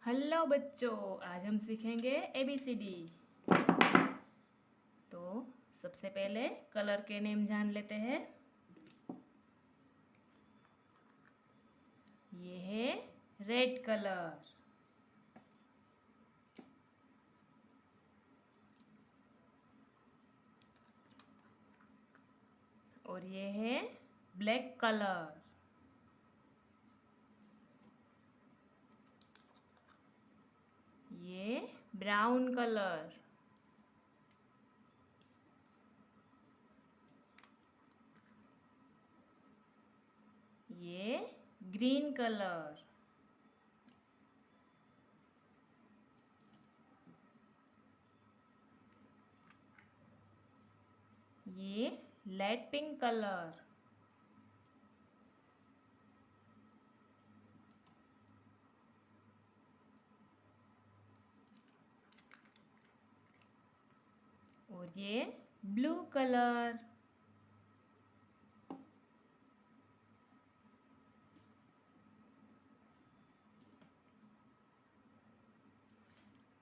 Hello बच्चों, आज हम सीखेंगे ABCD। तो सबसे पहले कलर के नेम जान लेते हैं। ये है रेड कलर, और ये है ब्लैक कलर, ये ब्राउन कलर, ये ग्रीन कलर, ये लाइट पिंक कलर, और ये ब्लू कलर।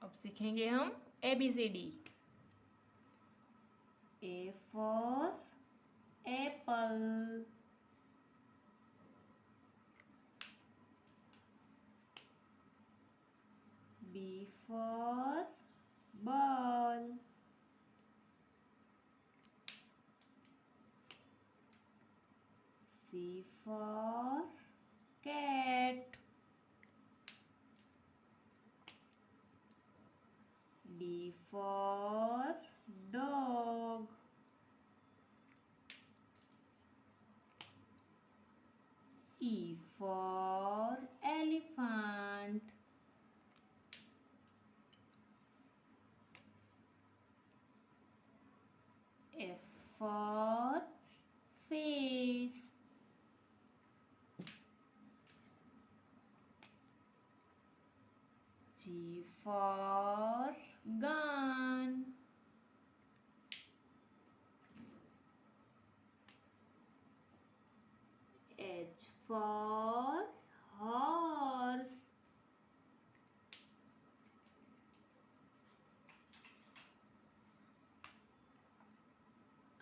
अब सीखेंगे हम ABCD। A for apple, B for ball, C for cat, D for dog, E for elephant, F for fish, G for gun, H for horse,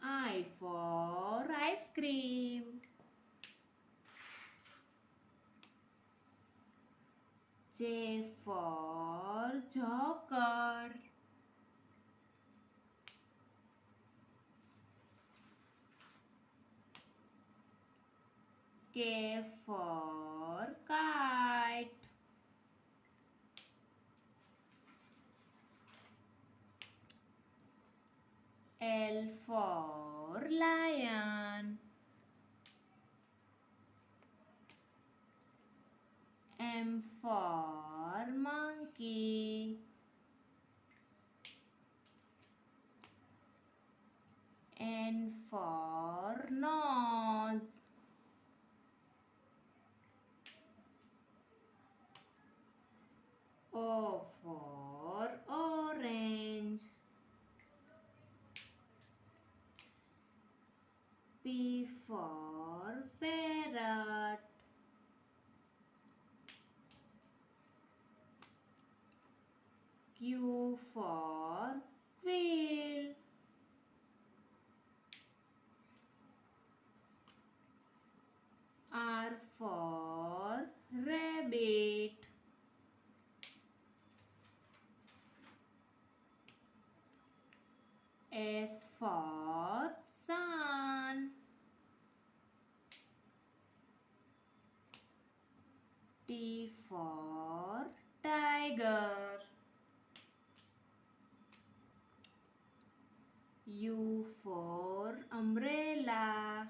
I for ice cream, J for joker, K for kite, L for lion, M for monkey, N for nose, O for orange, P for parrot, Q for quail, R for rabbit, S for sun, T for tiger, U for umbrella,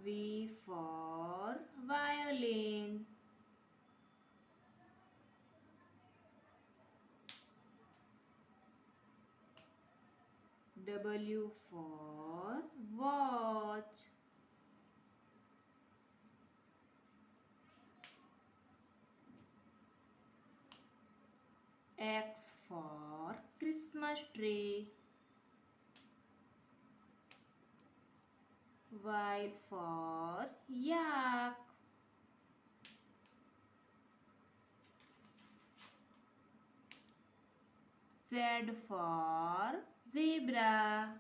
V for violin, W for watch, X for Christmas tree, Y for yak. Z for zebra.